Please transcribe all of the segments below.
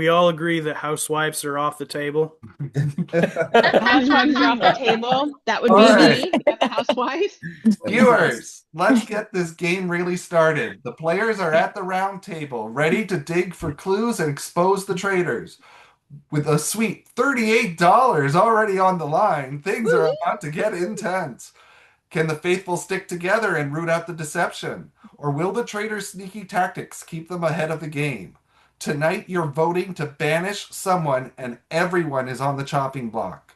we all agree that housewives are off the table? Housewives are off the table. That would All be right, me. Got the housewives. viewers, let's get this game really started. The players are at the round table, ready to dig for clues and expose the traitors. With a sweet $38 already on the line, things are about to get intense. Can the faithful stick together and root out the deception? Or will the traitors' sneaky tactics keep them ahead of the game? Tonight, you're voting to banish someone, and everyone is on the chopping block.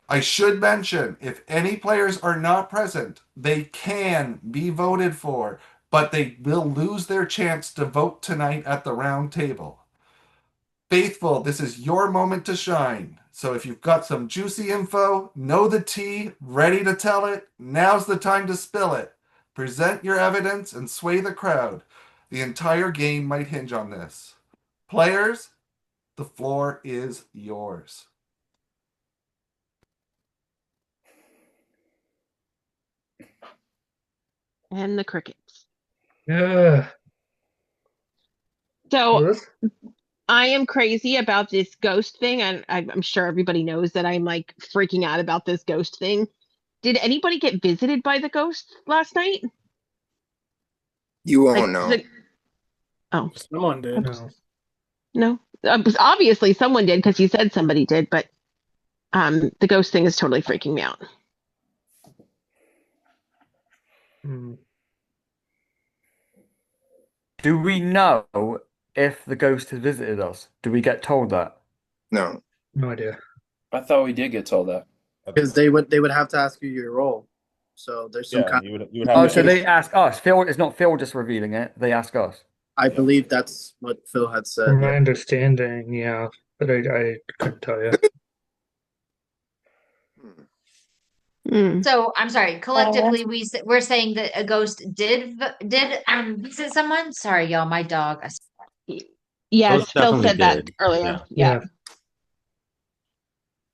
I should mention, if any players are not present, they can be voted for, but they will lose their chance to vote tonight at the round table. Faithful, this is your moment to shine. So if you've got some juicy info, know the tea, ready to tell it, now's the time to spill it. Present your evidence and sway the crowd. The entire game might hinge on this. Players, the floor is yours. And the crickets. Yeah. So What? I am crazy about this ghost thing, and I'm sure everybody knows that I'm like freaking out about this ghost thing. Did anybody get visited by the ghost last night? You Like, won't know. oh, Someone did. No. no. Obviously, someone did because you said somebody did, but the ghost thing is totally freaking me out. Hmm. Do we know if the ghost has visited us? Do we get told that? No. No idea. I thought we did get told that. Because they would have to ask you your role. So there's some Yeah, kind. you would have Oh, to so ask. they ask us. Phil, it's not Phil just revealing it. They ask us. I believe that's what Phil had said. From my Yeah. understanding, yeah, but I couldn't tell you. Hmm. So I'm sorry. Collectively, we're saying that a ghost did visit someone. Sorry, y'all. My dog. Yes, Most Phil definitely said that did. earlier. Yeah.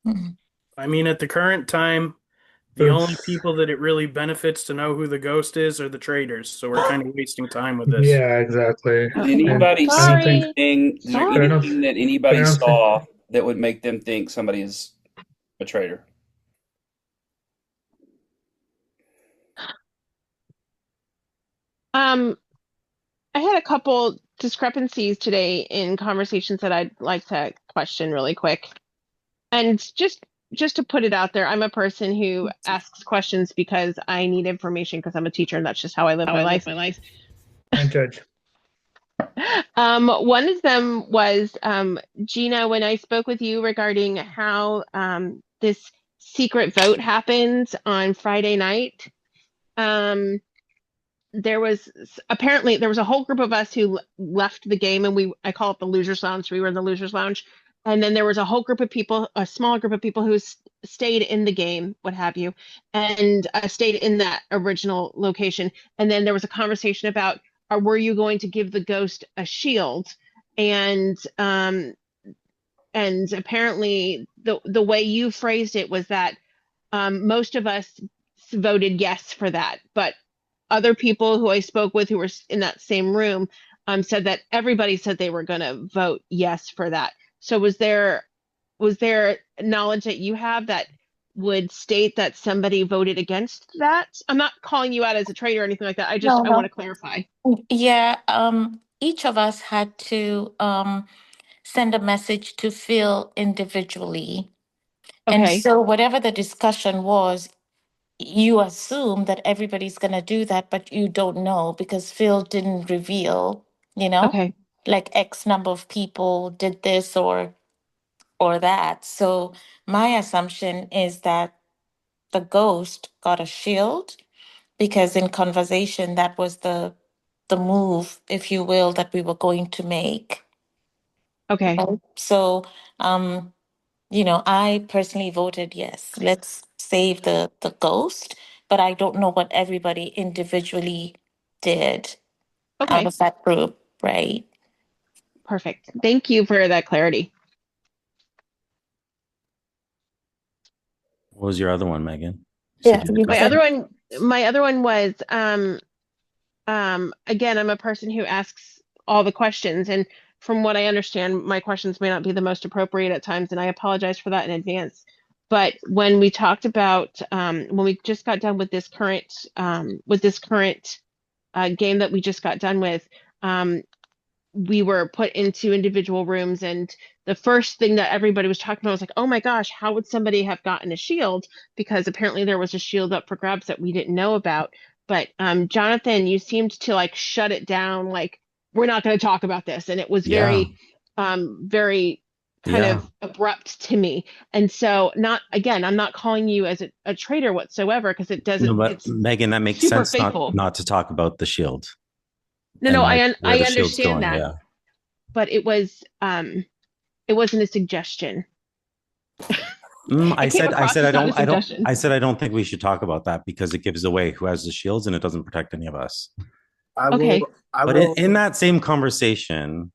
Yeah. I mean, at the current time, the only people that it really benefits to know who the ghost is are the traitors. So we're kind of wasting time with this. Yeah, exactly. Did anybody And I don't see think, anything? Is there Sorry. but I don't, anything that but I anybody don't think, saw that would make them think somebody is a traitor? Um, I had a couple discrepancies today in conversations that I'd like to question really quick. And just to put it out there, I'm a person who asks questions because I need information because I'm a teacher and that's just how I live my life. I judge. One of them was Gina, when I spoke with you regarding how this secret vote happened on Friday night. Apparently there was a whole group of us who left the game, and I call it the losers lounge. We were in the losers lounge, and then there was a whole group of people, a small group of people who stayed in the game, what have you, and stayed in that original location. And then there was a conversation about, were you going to give the ghost a shield? And apparently the way you phrased it was that most of us voted yes for that, but other people who I spoke with who were in that same room said that everybody said they were going to vote yes for that. So was there knowledge that you have that would state that somebody voted against that? I'm not calling you out as a traitor or anything like that. I No, want no. to clarify. Yeah, each of us had to send a message to Phil individually. And Okay. so whatever the discussion was, you assume that everybody's going to do that, but you don't know because Phil didn't reveal, you know, Okay. like X number of people did this or that. So my assumption is that the ghost got a shield because in conversation that was the move, if you will, that we were going to make. Okay. Right? So I personally voted yes. Let's save the ghost, but I don't know what everybody individually did out Okay. of that group, right? Perfect. Thank you for that clarity. What was your other one, Megan? You Yeah, said you had a you My question. other said one, my other one was again, I'm a person who asks all the questions, and from what I understand, my questions may not be the most appropriate at times, and I apologize for that in advance. But when we talked about when we just got done with this current game that we just got done with, um, we were put into individual rooms, and the first thing that everybody was talking about was like, oh my gosh, how would somebody have gotten a shield? Because apparently there was a shield up for grabs that we didn't know about. But Jonathan, you seemed to like shut it down, like we're not going to talk about this, and it was Yeah. very kind Yeah. of abrupt to me. And so, not again, I'm not calling you as a traitor whatsoever, because it No, doesn't. but It's Megan, that makes super sense faithful. not to talk about the shield No, and like where I the shield's understand going. that, Yeah. but it wasn't a suggestion. I I came said, I across said, as not a suggestion. I don't think we should talk about that because it gives away who has the shields and it doesn't protect any of us. Okay. But in that same conversation,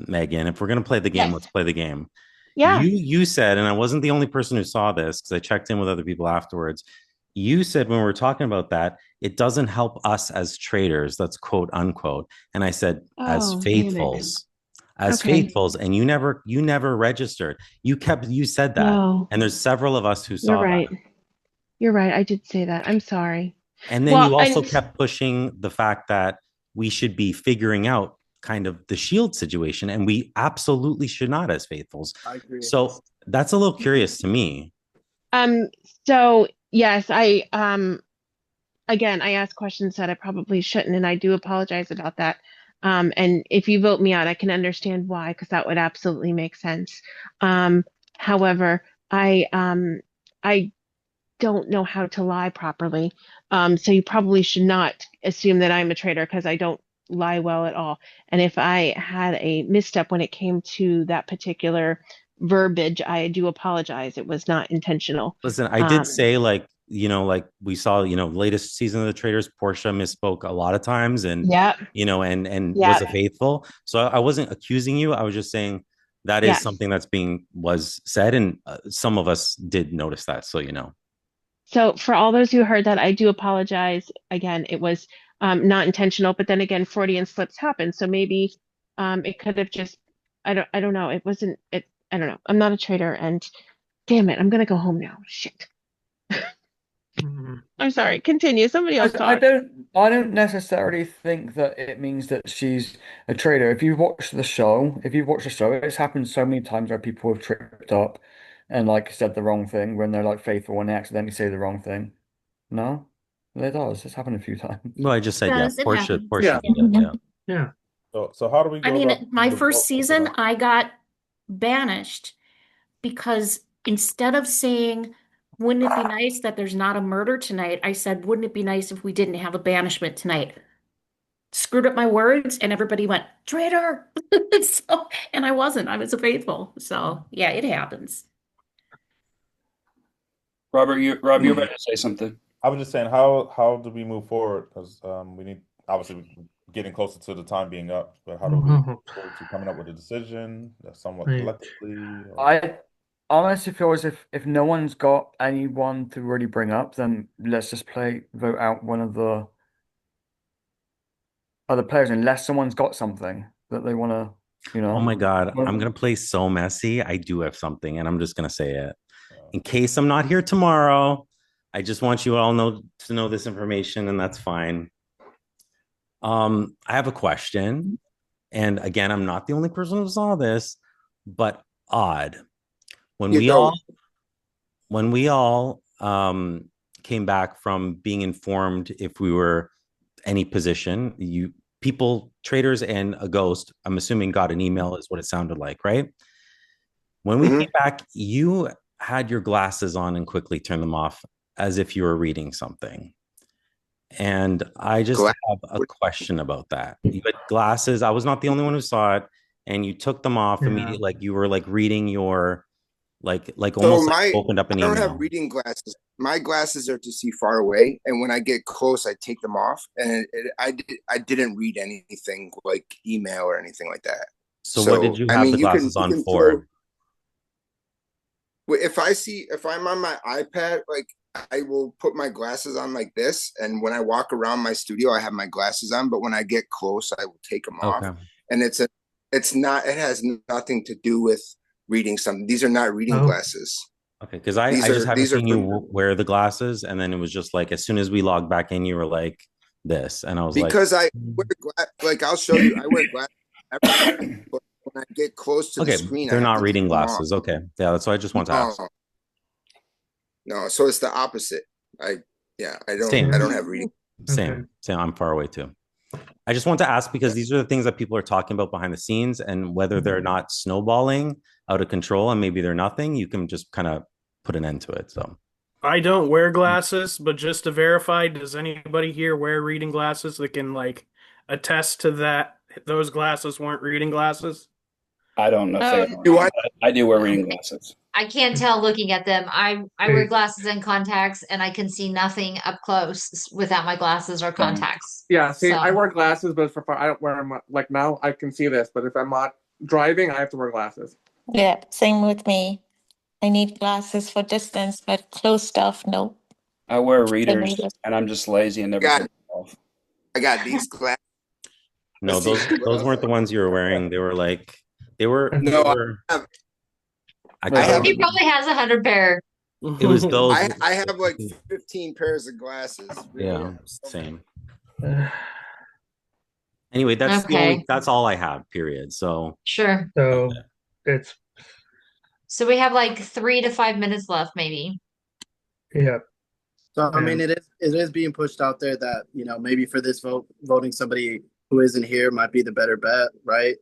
Megan, if we're going to play the game, Yes. let's play the game. Yeah. You said, and I wasn't the only person who saw this because I checked in with other people afterwards. You said when we were talking about that, it doesn't help us as traders, that's quote unquote. And I said, as Oh, damn it. Okay. faithfuls, and you never registered. You said that. No, And there's several of us who you're saw that. right. You're right. I did say that. I'm sorry. And then Well, you also and kept pushing the fact that we should be figuring out kind of the shield situation, and we absolutely should not as faithfuls. I agree. So that's a little curious to me. um, so yes, I again, I asked questions that I probably shouldn't, and I do apologize about that. And if you vote me out, I can understand why, because that would absolutely make sense. However, I don't know how to lie properly. So you probably should not assume that I'm a traitor, because I don't lie well at all. And if I had a misstep when it came to that particular verbiage, I do apologize. It was not intentional. Listen, I did say like we saw, latest season of the Traitors, Portia misspoke a lot of times and Yeah, and was yeah, a faithful. So I wasn't accusing you. I was just saying that is yeah. something that's was said, and some of us did notice that. So So for all those who heard that, I do apologize. Again, it was not intentional, but then again, Freudian slips happen. So maybe it could have just, I don't know. It wasn't, I don't know. I'm not a traitor, and damn it, I'm gonna go home now. Shit. I'm sorry. Continue. Somebody else talk. I don't necessarily think that it means that she's a traitor. If you've watched the show, it's happened so many times where people have tripped up and like said the wrong thing when they're like faithful and they accidentally say the wrong thing. No? It does. It's happened a few times. well, I just said Does it Portia, happen? Portia Yeah. did it. Yeah. Yeah. So how do we I go mean, about my the first vote for season, that? I got banished because instead of saying, wouldn't it be nice that there's not a murder tonight? I said, wouldn't it be nice if we didn't have a banishment tonight? Screwed up my words, and everybody went, traitor. So, and I wasn't. I was a faithful. So, yeah, it happens. Robert, Rob, you're about to say something. I was just saying, how do we move forward? Because we need obviously getting closer to the time being up. But how do we move forward to coming up with a decision somewhat Right. collectively? I honestly feel as if no one's got anyone to really bring up, then let's just vote out one of the other players unless someone's got something that they want to, Oh my God, Well- I'm gonna play so messy. I do have something, and I'm just gonna say it. In case I'm not here tomorrow, I just want you all to know this information, and that's fine. I have a question, and again, I'm not the only person who saw this, but odd. When You we don't. all came back from being informed if we were any position, traitors and a ghost, I'm assuming got an email is what it sounded like, right? When we came back, you had your glasses on and quickly turned them off as if you were reading something. And I just have a question about that. You had glasses. I was not the only one who saw it, and you took them off immediately, like you were like reading your like almost like opened up an email. I don't have reading glasses. My glasses are to see far away, and when I get close, I take them off. And I didn't read anything like email or anything like that. So what did you have the glasses on for? If I'm on my iPad, like I will put my glasses on like this, and when I walk around my studio, I have my glasses on. But when I get close, I will take them off. And It's not. It has nothing to do with reading something. These are not reading Oh, glasses. Okay, because I just haven't These are seen for you wear the glasses, and then it was just like as soon as we logged back in, you were like this, and I was like, because I wear like I'll show you. I wear glasses everywhere, but when I get close to the okay, screen, I they're have not to take reading them off. glasses. Okay, yeah, that's what I just want to ask. No, no. So it's the opposite. I yeah. I Same, don't have reading. okay. same. I'm far away too. I just want to ask because these are the things that people are talking about behind the scenes, and whether they're not snowballing out of control and maybe they're nothing, you can just kind of put an end to it. So I don't wear glasses, but just to verify, does anybody here wear reading glasses that can like attest to that those glasses weren't reading glasses? I don't know if they Oh, are. Do I? I do wear reading glasses. I can't tell looking at them. I wear Hey, glasses and contacts, and I can see nothing up close without my glasses or Same. contacts. Yeah, see, I So, wear glasses, but for I don't wear them. Like now, I can see this, but if I'm not driving, I have to wear glasses. Yeah, same with me. I need glasses for distance, but close stuff, no. I wear I readers, need it. and I'm just lazy and never take Got. them off. I got these glasses. no, Let's see. those weren't the ones you were wearing. They were like they No, were. I have. I I can't have. he remember. probably has 100 pair. It was those. I have like 15 pairs of glasses. Really. Yeah, same. Anyway, Okay, that's all I have. Period. So sure. that's so it. it's So we have like 3 to 5 minutes left, maybe. yeah, So I mean, and it is being pushed out there that maybe for this vote, voting somebody who isn't here might be the better bet, right?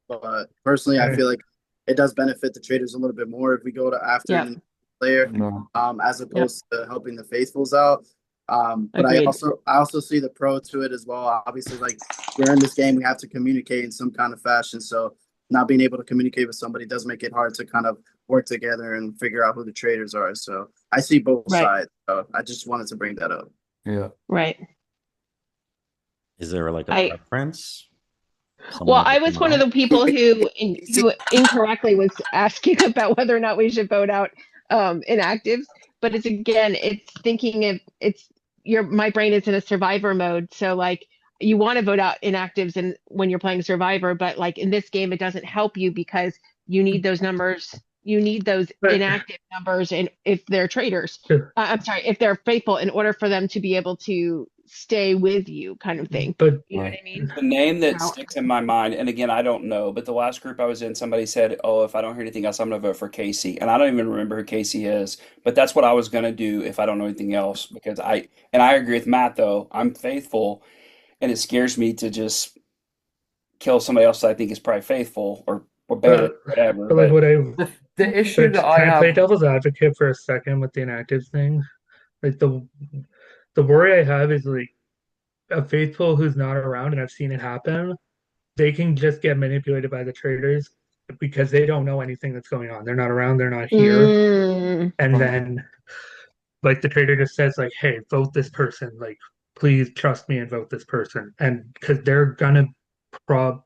But personally, I okay. feel like it does benefit the traders a little bit more if we go to after yep, an player, No. as yep, opposed to helping the faithfuls out. But agreed. I also see the pro to it as well. Obviously, like we're in this game, we have to communicate in some kind of fashion. So not being able to communicate with somebody does make it hard to kind of work together and figure out who the traders are. So I see both Right, sides. So I just wanted to bring that up. Yeah. right. Is there like a I preference? Well, Someone I like was one of no? the people See, who incorrectly was asking about whether or not we should vote out inactives. But it's again, it's thinking of it's your my brain is in a survivor mode. So like you want to vote out inactives and when you're playing survivor, but like in this game, it doesn't help you because you need those numbers. You need those But inactive numbers, and if they're traitors, uh, I'm sorry, if they're faithful, in order for them to be able to stay with you, kind of thing. but You know what Right. I mean? The name that So. sticks in my mind, and again, I don't know, but the last group I was in, somebody said, "Oh, if I don't hear anything else, I'm going to vote for Casey." And I don't even remember who Casey is, but that's what I was going to do if I don't know anything else. Because I agree with Matt though. I'm faithful, and it scares me to just kill somebody else that I think is probably faithful or better, but whatever. but like what I The issue but that I can I play have, devil's advocate for a second with the inactive thing? Like the worry I have is like a faithful who's not around, and I've seen it happen. They can just get manipulated by the traders because they don't know anything that's going on. They're not around, they're not here. Mm, And then like the trader just says like, "Hey, vote this person. Like, please trust me and vote this person." And because they're gonna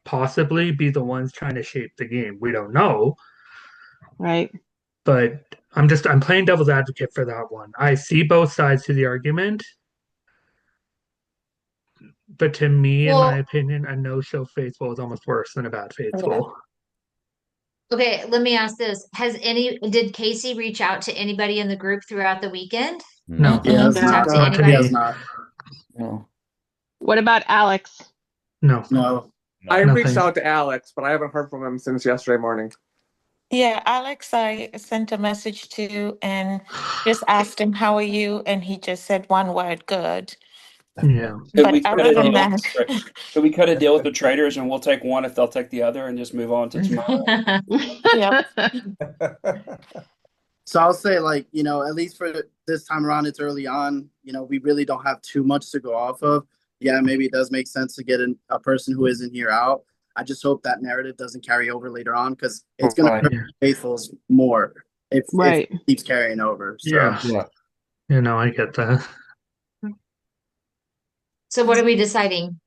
possibly be the ones trying to shape the game. We don't know, right. but I'm playing devil's advocate for that one. I see both sides to the argument, but to me, in my Well, opinion, a no-show faithful is almost worse than a bad Yeah. faithful. okay, let me ask this. Did Casey reach out to anybody in the group throughout the weekend? No, He Mm-mm. has No. Talk not. to not to He anybody? has me. not. no. What about Alex? No, No. I No. reached nothing. out to Alex, but I haven't heard from him since yesterday morning. Yeah, Alex, I sent a message to and just asked him, "How are you?" And he just said one word, "Good." Yeah. Could But we cut other a than deal with that, could we cut a deal with the traders and we'll take one if they'll take the other and just move on to tomorrow? yep. So I'll say, like, at least for this time around, it's early on. We really don't have too much to go off of. Yeah, maybe it does make sense to get a person who isn't here out. I just hope that narrative doesn't carry over later on because it's going to Right. hurt faithfuls more if it Right. keeps carrying over. So Yeah. Yeah. I get that. So what are we deciding?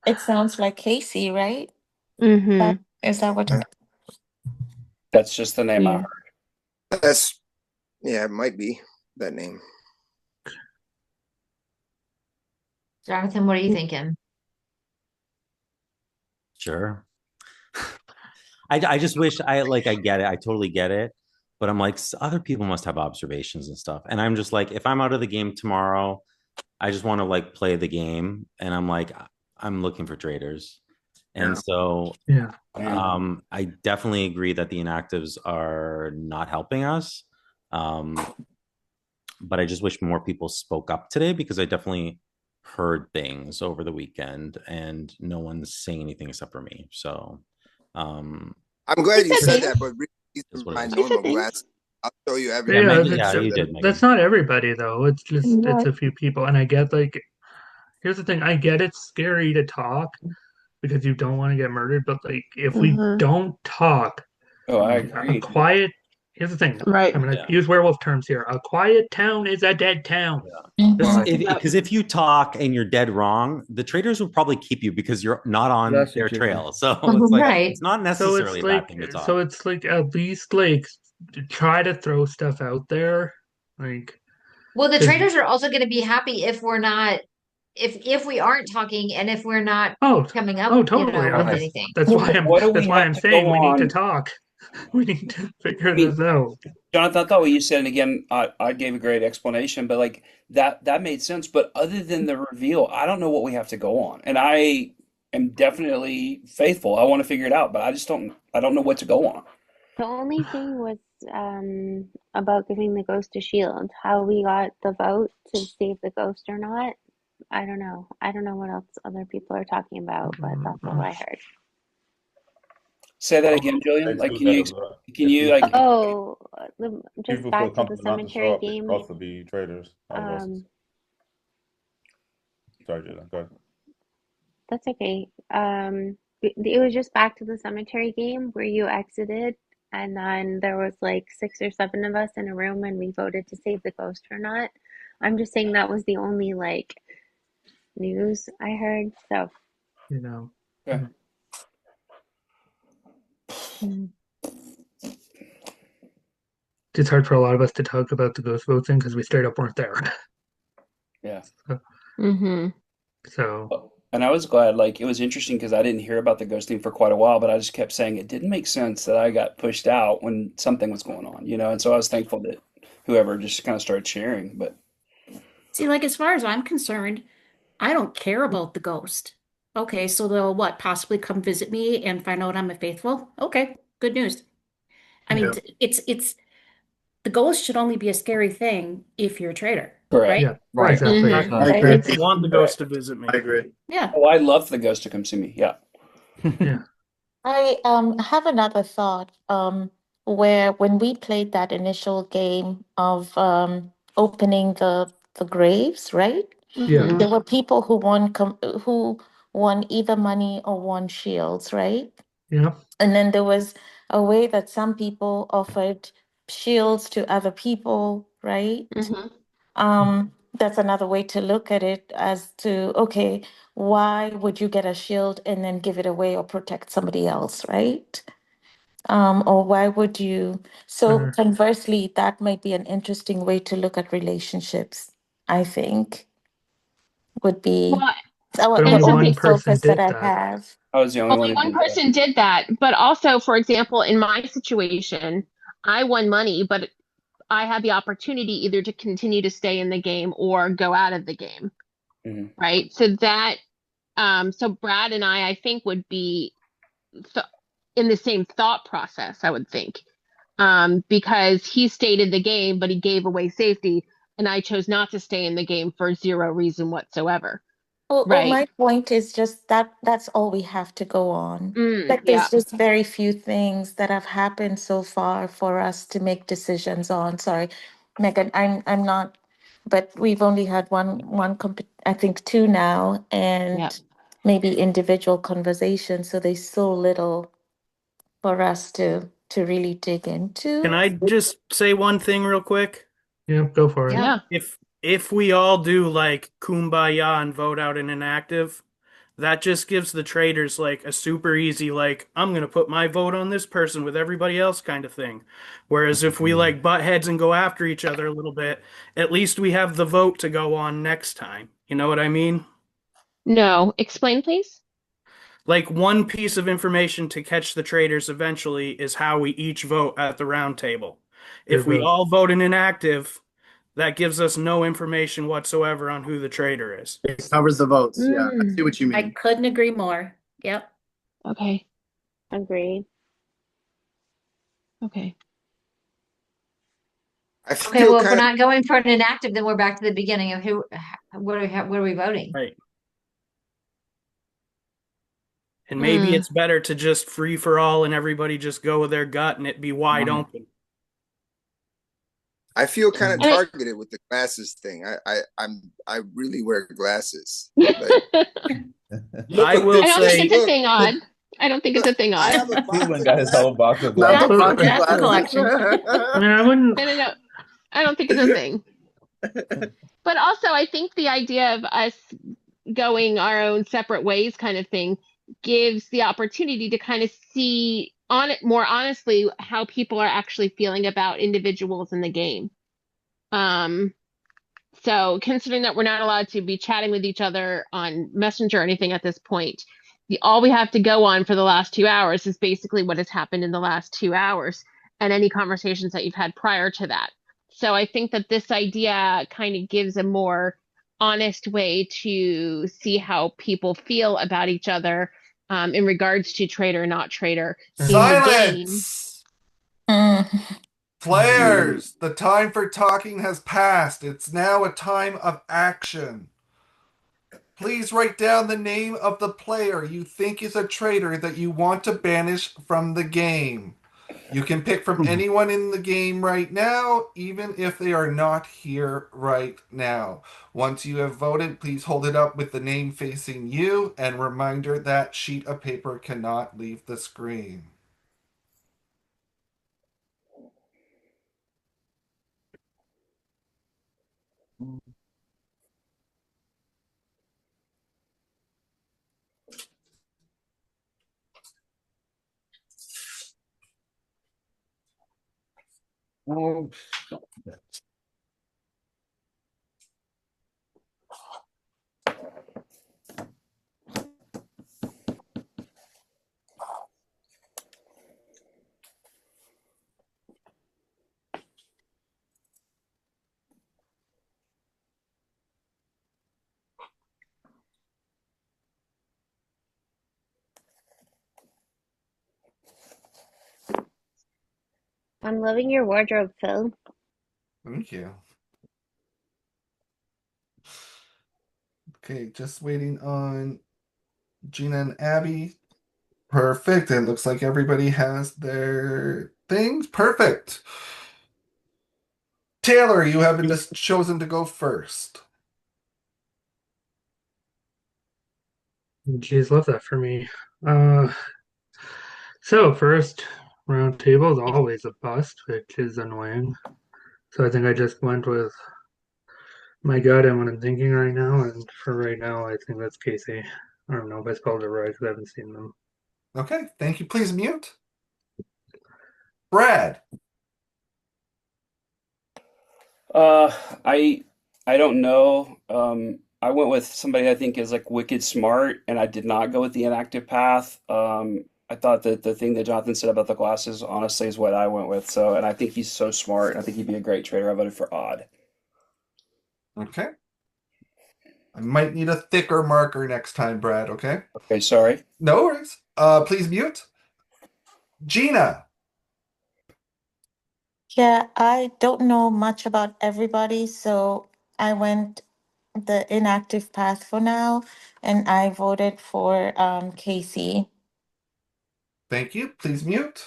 It sounds like Casey, right? Mm-hmm. Is that what? That's just the name I Yeah. heard. that's yeah. It might be that name. Jonathan, what are you thinking? Sure. I just wish I get it. I totally get it. But I'm like, other people must have observations and stuff. And I'm just like, if I'm out of the game tomorrow, I just want to like play the game. And I'm like, I'm looking for traders. And so Yeah. I definitely agree that the inactives are not helping us. Um, but I just wish more people spoke up today because I definitely heard things over the weekend and no one's saying anything except for me. So I'm glad you said that, but these is are what it my is. normal glasses. I'll show you Yeah, everything. Megan, Just yeah, show you them. did, that's Megan. not everybody though. It's just it's What? a few people, and I get like here's the thing. I get it's scary to talk because you don't want to get murdered, but like if we Mhm. don't talk, Oh, I a agree. quiet. Here's the thing. Right. I'm gonna Yeah. use werewolf terms here. A quiet town is a dead town. This Right. Yep. because if you talk and you're dead wrong, the traders will probably keep you because you're not on That's a their given. trail. So it's like Right. it's not So necessarily it's a bad thing to talk. at least like try to throw stuff out there, like Well, the because traders are also going to be happy if we're not, if we aren't talking and if we're not oh coming up, oh totally. with Right. anything. Well, what do That's we why have I'm to go saying we need to on? talk. We need to figure I mean, this out. Jonathan, I thought what you said, and again, I gave a great explanation, but like that made sense. But other than the reveal, I don't know what we have to go on. And I am definitely faithful. I want to figure it out, but I don't know what to go on. The only thing was about giving the ghost a shield. How we got the vote to save the ghost or not, I don't know. I don't know what else other people are talking about, but that's all I heard. Say that I again, Julian. they Like, too that can if you like, Oh, just people feel back to the comfortable not to show cemetery up, they could game. also be traders. I was Um, sorry, Jalen. Go ahead. that's okay. It was just back to the cemetery game where you exited, and then there was like 6 or 7 of us in a room, and we voted to save the ghost or not. I'm just saying that was the only like news I heard. So, You know, okay. it's hard for a lot of us to talk about the ghost vote thing because we straight up weren't there. Yeah. Mm-hmm. So And I was glad, like, it was interesting because I didn't hear about the ghosting for quite a while, but I just kept saying it didn't make sense that I got pushed out when something was going on, And so I was thankful that whoever just kind of started sharing. But See, like as far as I'm concerned, I don't care about the ghost. Okay, so they'll what, possibly come visit me and find out I'm a faithful? Okay, good news. I mean, yeah, it's the ghost should only be a scary thing if you're a traitor, correct. right? yeah, Right. exactly. Mm-hmm. I So, agree. Right. I want the ghost to visit me. I agree. Yeah. Oh, I love for the ghost to come see me. Yeah. Yeah, I have another thought where when we played that initial game of opening the graves, right? yeah, Mm-hmm. There were people who won either money or won shields, right? yeah. And then there was a way that some people offered shields to other people, right? Mm-hmm. That's another way to look at it as to, okay, why would you get a shield and then give it away or protect somebody else, right? Or why would you? So Sure. conversely, that might be an interesting way to look at relationships, I think, would be Well, our, But the and only something. only one person focus that did I that. have. I was the only one Only who one did that. person did that, but also, for example, in my situation, I won money, but I had the opportunity either to continue to stay in the game or go out of the game, Hmm. right? So Brad and I think, would be th in the same thought process, I would think, because he stayed in the game, but he gave away safety, and I chose not to stay in the game for zero reason whatsoever, Well, right? my point is just that that's all we have to go on. Like Yeah. there's just very few things that have happened so far for us to make decisions on. Sorry, Megan, I'm not, but we've only had I think two now, Yeah. and maybe individual conversations. So there's so little for us to really dig Can into. I just say one thing real quick? Yeah, go for it. Yeah. If we all do like kumbaya and vote out an inactive, that just gives the traders like a super easy like I'm gonna put my vote on this person with everybody else kind of thing. Whereas if we like butt heads and go after each other a little bit, at least we have the vote to go on next time. You know what I mean? No. Explain, please. like one piece of information to catch the traitors eventually is how we each vote at the round table. If Good we vote. all vote in inactive, that gives us no information whatsoever on who the traitor is. It covers the votes. Yeah, I see Mm, what you I mean. couldn't agree more. Yep. okay. Agreed. Okay. I Okay, feel well, if we're kind of not going for an inactive, then we're back to the beginning of what are we voting? Right. And maybe Hmm. it's better to just free for all and everybody just go with their gut and it be wide open. I feel kind of I mean, targeted with the glasses thing. I really wear glasses. Like look I at will I don't think this. say it's a Look, thing odd. I don't think it's a thing I odd. have a box Cleveland of got his whole box of Not the glasses. That's box of That's a glasses. collection. I mean, I wouldn't. no, no, no. I don't think it's a thing. But also, I think the idea of us going our own separate ways kind of thing gives the opportunity to kind of see on it more honestly how people are actually feeling about individuals in the game. Um, so considering that we're not allowed to be chatting with each other on Messenger or anything at this point, all we have to go on for the last 2 hours is basically what has happened in the last 2 hours and any conversations that you've had prior to that. So I think that this idea kind of gives a more honest way to see how people feel about each other in regards to traitor, not traitor in the game. Silence! Mm. Players, the time for talking has passed. It's now a time of action. Please write down the name of the player you think is a traitor that you want to banish from the game. You can pick from anyone in the game right now, even if they are not here right now. Once you have voted, please hold it up with the name facing you, and reminder that sheet of paper cannot leave the screen. Oh, I'm loving your wardrobe, Phil. Thank you. Okay, just waiting on Gina and Abby. Perfect. It looks like everybody has their things. Perfect. Taylor, you have been chosen to go first. Jeez, love that for me. Uh, so first round table is always a bust, which is annoying. So I think I just went with my gut and what I'm thinking right now, and for right now, I think that's Casey. I don't know if I spelled it right because I haven't seen them. Okay, thank you. Please mute. Brad. Uh, I I don't know. I went with somebody I think is like wicked smart, and I did not go with the inactive path. I thought that the thing that Jonathan said about the glasses honestly is what I went with. So, and I think he's so smart. I think he'd be a great trader. I voted for Odd. Okay. I might need a thicker marker next time, Brad, okay? Okay, sorry. No worries. Please mute. Gina. Yeah, I don't know much about everybody, so I went the inactive path for now, and I voted for Casey. Thank you. Please mute.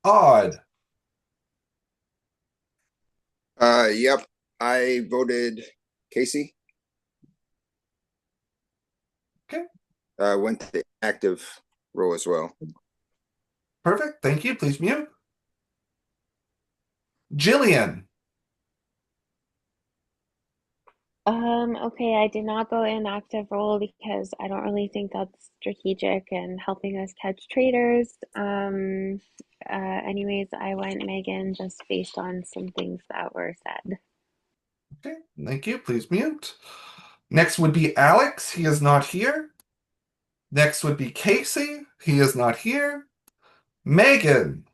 Odd. yep. I voted Casey. Okay. Went to the active row as well. Perfect. Thank you. Please mute. Jillian. Okay, I did not go in active role because I don't really think that's strategic and helping us catch traders. Anyways, I went Megan just based on some things that were said. Okay. Thank you. Please mute. Next would be Alex. He is not here. Next would be Casey. He is not here. Megan.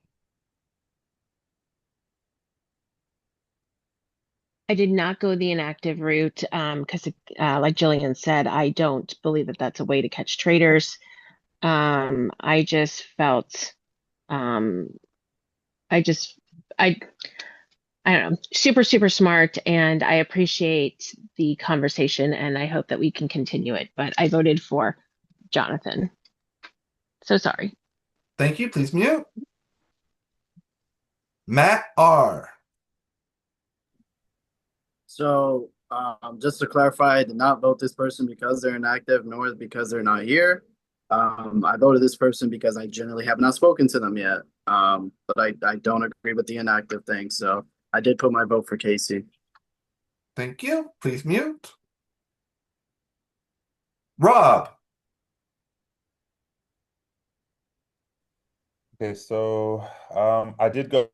I did not go the inactive route because, like Jillian said, I don't believe that that's a way to catch traitors. I just felt, um, I just, I, I don't know, super, super smart, and I appreciate the conversation, and I hope that we can continue it. But I voted for Jonathan. So sorry. Thank you. Please mute. Matt R. So, just to clarify, I did not vote this person because they're inactive, nor because they're not here. I voted this person because I generally have not spoken to them yet. But I don't agree with the inactive thing. So I did put my vote for Casey. Thank you. Please mute. Rob. Okay, so I did go.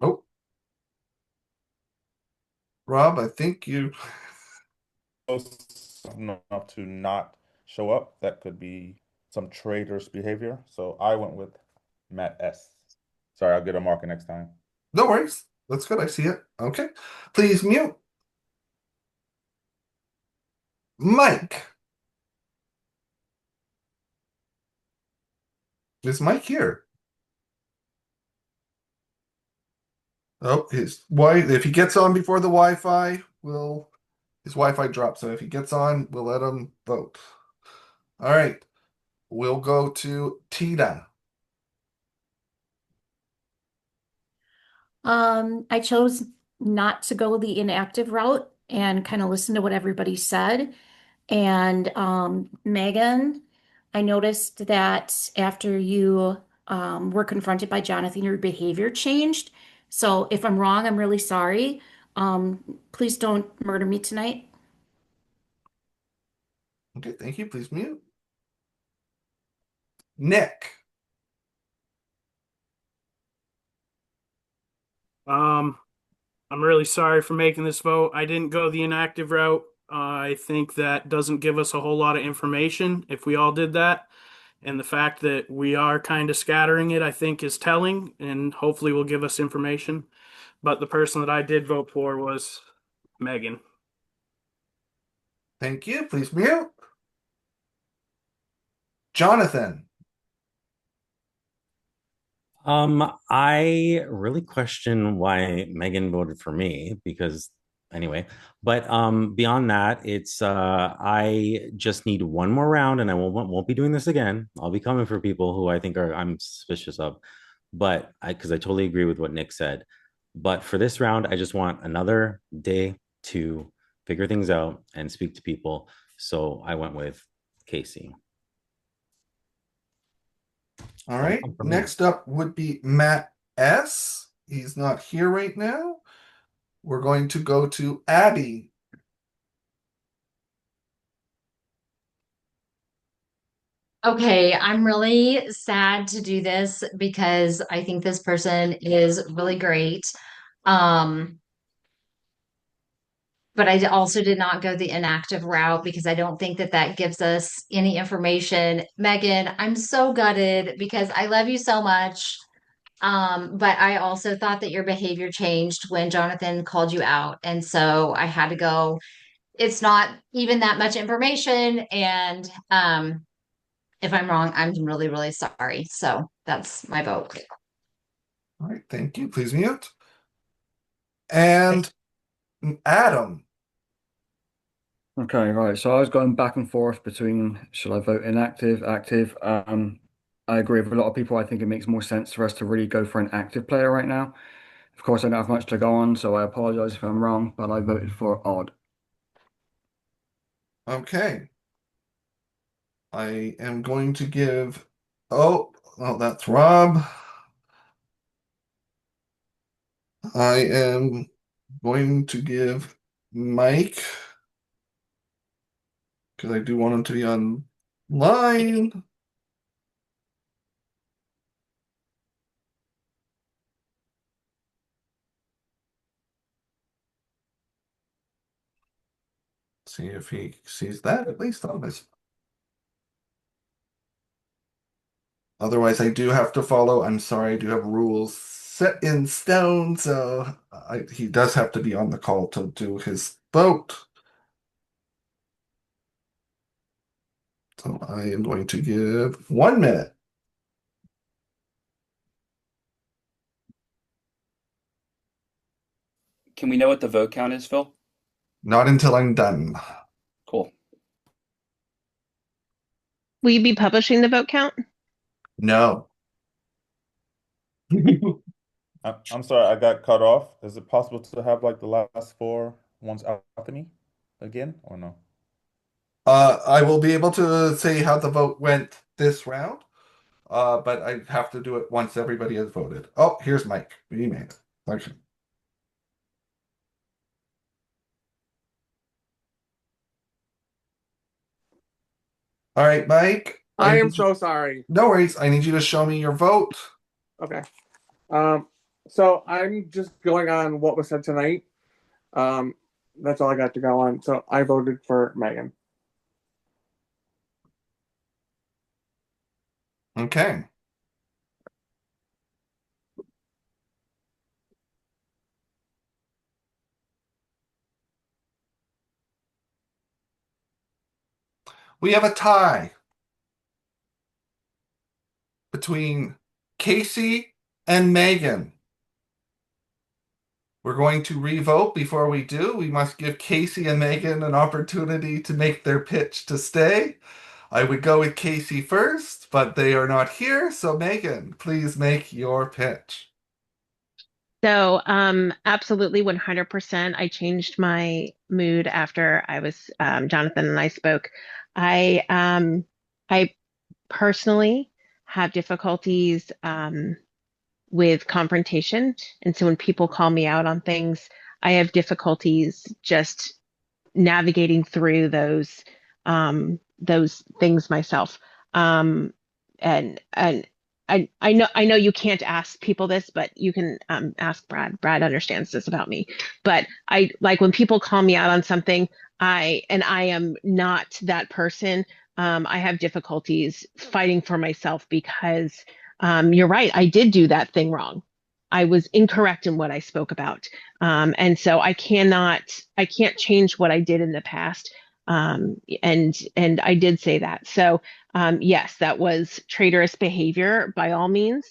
Oh, Rob, I think you. Enough to not show up. That could be some traitorous behavior. So I went with Matt S. Sorry, I'll get a marker next time. No worries. That's good. I see it. Okay. Please mute. Mike. Is Mike here? Oh, his wife. If he gets on before the Wi-Fi, his Wi-Fi drops. So if he gets on, we'll let him vote. All right. We'll go to Tina. I chose not to go the inactive route and kind of listen to what everybody said. And Megan, I noticed that after you were confronted by Jonathan, your behavior changed. So if I'm wrong, I'm really sorry. Please don't murder me tonight. Okay, thank you. Please mute. Nick. Um, I'm really sorry for making this vote. I didn't go the inactive route. I think that doesn't give us a whole lot of information if we all did that. And the fact that we are kind of scattering it, I think, is telling and hopefully will give us information. But the person that I did vote for was Megan. Thank you. Please mute. Jonathan. I really question why Megan voted for me because anyway, but beyond that, it's I just need one more round and I won't be doing this again. I'll be coming for people who I think are I'm suspicious of. But I because I totally agree with what Nick said. But for this round, I just want another day to figure things out and speak to people. So I went with Casey. All Don't right. come for me. Next up would be Matt S. He's not here right now. We're going to go to Abby. Okay, I'm really sad to do this because I think this person is really great. Um, but I also did not go the inactive route because I don't think that that gives us any information. Megan, I'm so gutted because I love you so much. But I also thought that your behavior changed when Jonathan called you out. And so I had to go. It's not even that much information. And if I'm wrong, I'm really, really sorry. So that's my vote. All right. Thank you. Please mute. And Adam. Okay, right. So I was going back and forth between should I vote inactive, active. I agree with a lot of people. I think it makes more sense for us to really go for an active player right now. Of course, I don't have much to go on, so I apologize if I'm wrong, but I voted for odd. Okay. I am going to give. Oh, well, that's Rob. I am going to give Mike because I do want him to be online. See if he sees that at least on this. Otherwise, I do have to follow. I'm sorry, I do have rules set in stone, so he does have to be on the call to do his vote. So I am going to give 1 minute. Can we know what the vote count is, Phil? Not until I'm done. Cool. Will you be publishing the vote count? No. I'm sorry, I got cut off. Is it possible to have like the last four ones after me again, or no? I will be able to say how the vote went this round, but I have to do it once everybody has voted. Oh, here's Mike. He made it. Okay. All right, Mike. I am so sorry. No worries. I need you to show me your vote. Okay. So I'm just going on what was said tonight. That's all I got to go on. So I voted for Megan. Okay. We have a tie between Casey and Megan. We're going to revote. Before we do, we must give Casey and Megan an opportunity to make their pitch to stay. I would go with Casey first, but they are not here. So, Megan, please make your pitch. So, absolutely 100%. I changed my mood after Jonathan and I spoke. I personally have difficulties with confrontation. And so when people call me out on things, I have difficulties just navigating through those things myself. Um, and I know you can't ask people this, but you can ask Brad. Brad understands this about me. But I like when people call me out on something, I am not that person. I have difficulties fighting for myself because you're right. I did do that thing wrong. I was incorrect in what I spoke about. And so I can't change what I did in the past. And I did say that. So, yes, that was traitorous behavior by all means,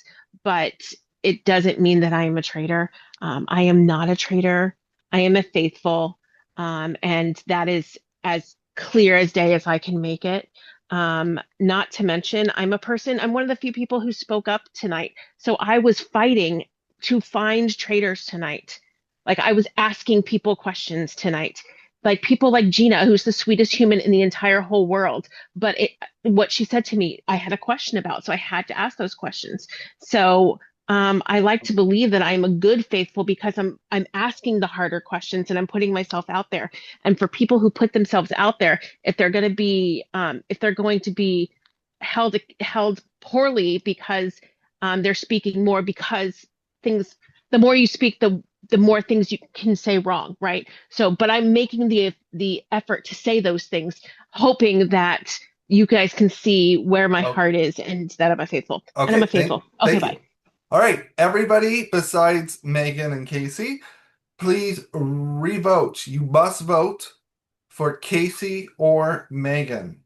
but it doesn't mean that I am a traitor. I am not a traitor. I am a faithful. And that is as clear as day as I can make it. Not to mention, I'm one of the few people who spoke up tonight. So I was fighting to find traitors tonight. Like I was asking people questions tonight. Like people like Gina, who's the sweetest human in the entire whole world. But what she said to me, I had a question about. So I had to ask those questions. So I like to believe that I'm a good faithful because I'm asking the harder questions and I'm putting myself out there. And for people who put themselves out there, if they're going to be held poorly because they're speaking more because things the more you speak the more things you can say wrong, right? So but I'm making the effort to say those things hoping that you guys can see where my Oh, heart is and that I'm a faithful and I'm okay. a faithful. Okay, Thank bye. you. All right, everybody besides Megan and Casey, please revote. You must vote for Casey or Megan.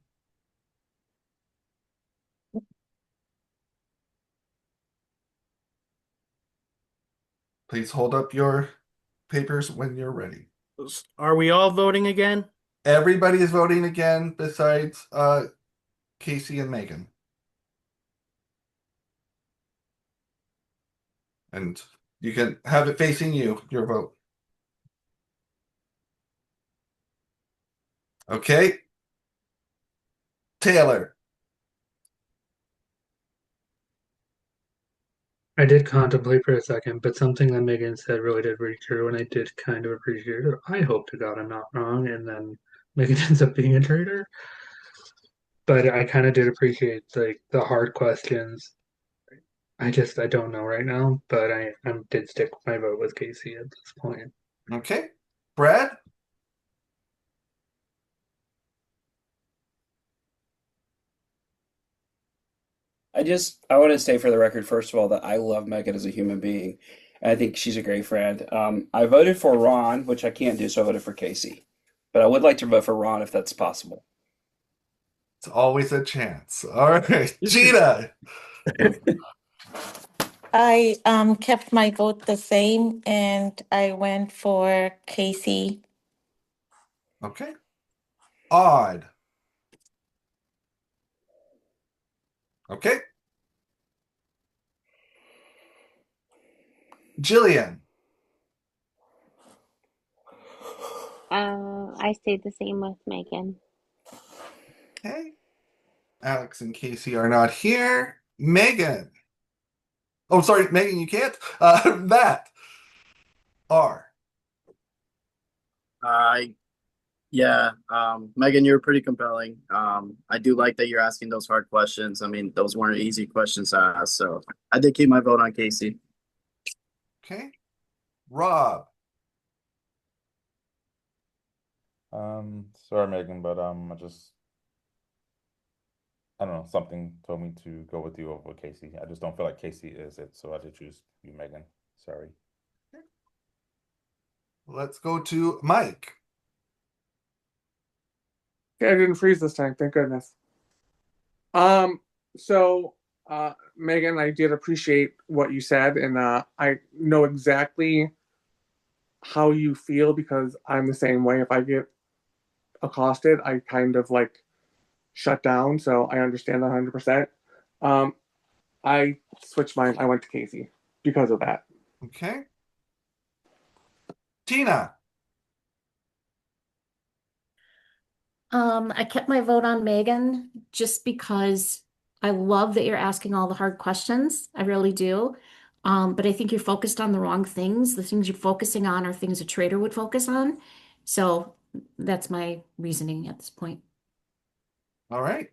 Please hold up your papers when you're ready. Are we all voting again? Everybody is voting again besides Casey and Megan. And you can have it facing you, your vote. Okay. Taylor. I did contemplate for a second, but something that Megan said really did ring true, and I did kind of appreciate it. I hope to God I'm not wrong, and then Megan ends up being a traitor. But I kind of did appreciate like the hard questions. I don't know right now, but I did stick with my vote with Casey at this point. Okay. Brad. I want to say for the record, first of all, that I love Megan as a human being. And I think she's a great friend. I voted for Ron, which I can't do, so I voted for Casey. But I would like to vote for Ron if that's possible. It's always a chance. All right, Gina. I kept my vote the same and I went for Casey. Okay. Odd. Okay. Jillian. I stayed the same with Megan. Okay. Alex and Casey are not here. Megan. Oh, sorry, Megan, you can't. Matt. R. I Yeah, Megan, you're pretty compelling. I do like that you're asking those hard questions. I mean, those weren't easy questions to ask, so I did keep my vote on Casey. Okay. Rob. Sorry, Megan, but I don't know, something told me to go with you over Casey. I just don't feel like Casey is it, so I did choose you, Megan. Sorry. Let's go to Mike. Okay, I didn't freeze this time, thank goodness. Um, so Megan, I did appreciate what you said, and I know exactly how you feel because I'm the same way. If I get accosted, I kind of like shut down, so I understand that 100%. Um, I switched mine. I went to Casey because of that. Okay. Tina. I kept my vote on Megan just because I love that you're asking all the hard questions. I really do. But I think you're focused on the wrong things. The things you're focusing on are things a trader would focus on. So that's my reasoning at this point. All right.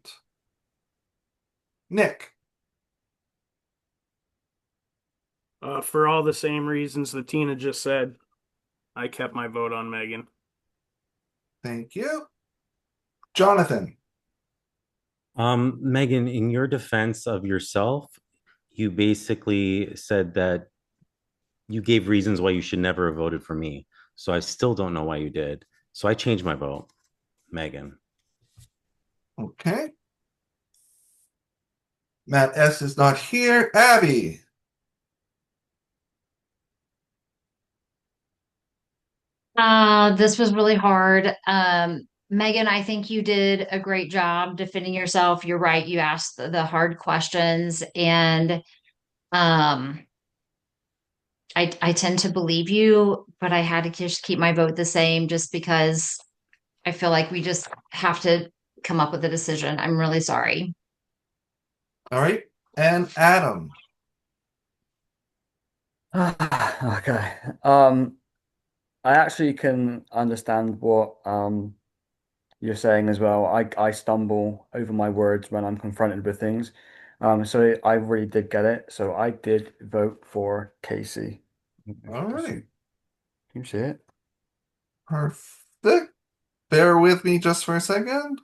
Nick. For all the same reasons that Tina just said, I kept my vote on Megan. Thank you. Jonathan. Megan, in your defense of yourself, you basically said that you gave reasons why you should never have voted for me. So I still don't know why you did. So I changed my vote, Megan. Okay. Matt S. is not here. Abby. This was really hard. Megan, I think you did a great job defending yourself. You're right. You asked the hard questions, and um, I tend to believe you, but I had to just keep my vote the same just because I feel like we just have to come up with a decision. I'm really sorry. All right. And Adam. Okay. I actually can understand what you're saying as well. I stumble over my words when I'm confronted with things. So I really did get it. So I did vote for Casey. All right. You see it? Perfect. Bear with me just for a second.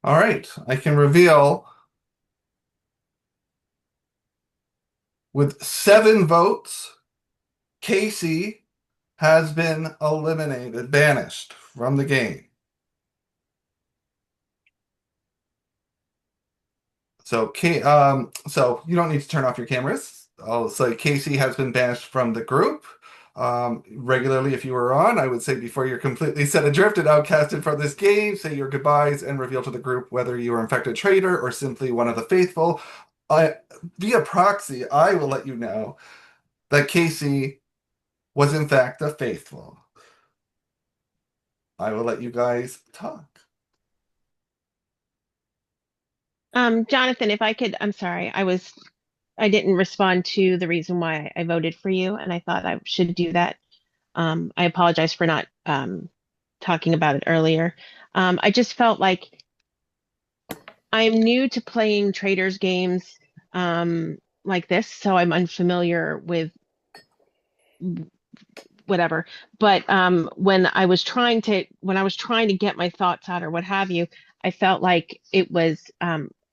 All right. I can reveal with 7 votes, Casey has been eliminated, banished from the game. So you don't need to turn off your cameras. I'll say Casey has been banished from the group. Regularly, if you were on, I would say before you're completely set adrift and outcasted from this game, say your goodbyes and reveal to the group whether you are infected traitor or simply one of the faithful. Via proxy, I will let you know that Casey was in fact a faithful. I will let you guys talk. Jonathan, if I could, I'm sorry, I didn't respond to the reason why I voted for you, and I thought I should do that. I apologize for not talking about it earlier. I just felt like I'm new to playing Traitors games like this, so I'm unfamiliar with whatever. But when I was trying to get my thoughts out or what have you, I felt like it was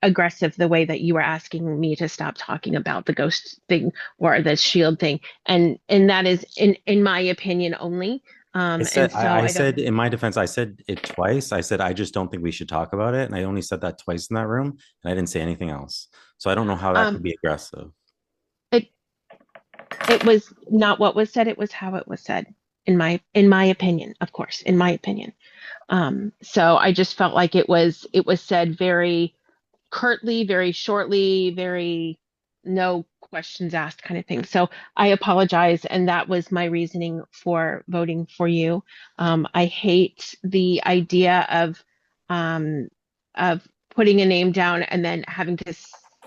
aggressive the way that you were asking me to stop talking about the ghost thing or the shield thing, and that is in my opinion only. And so I I don't. said in my defense, I said it twice. I said I just don't think we should talk about it, and I only said that twice in that room, and I didn't say anything else. So I don't know how that could Um, be aggressive. it it was not what was said; it was how it was said. In my opinion, of course, in my opinion. So I just felt like it was said very curtly, very shortly, very no questions asked kind of thing. So I apologize, and that was my reasoning for voting for you. I hate the idea um, of putting a name down and then having to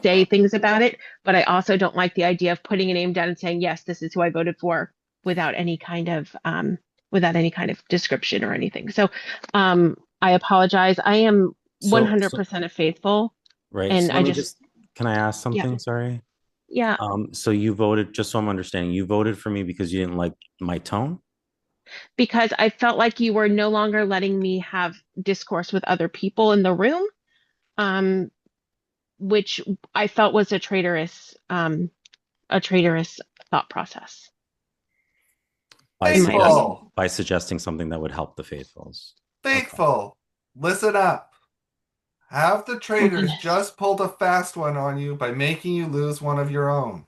say things about it, but I also don't like the idea of putting a name down and saying yes, this is who I voted for without any kind of description or anything. So I apologize. I am So 100% a faithful, right. and So let I me just, just can I ask yeah, something? Sorry. yeah, So you voted, just so I'm understanding, you voted for me because you didn't like my tone? because I felt like you were no longer letting me have discourse with other people in the room, um, which I felt was a traitorous thought process, By in my opinion. Faithful, suggesting something that would help the faithfuls. Okay. faithful, listen up. Have the Oh traitors goodness. just pulled a fast one on you by making you lose one of your own.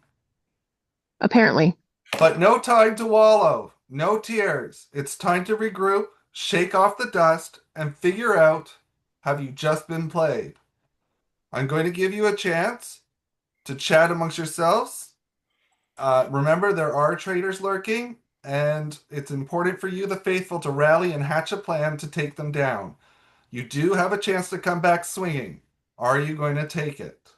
Apparently. But no time to wallow, no tears. It's time to regroup, shake off the dust, and figure out, have you just been played? I'm going to give you a chance to chat amongst yourselves. Remember, there are traitors lurking, and it's important for you, the faithful, to rally and hatch a plan to take them down. You do have a chance to come back swinging. Are you going to take it?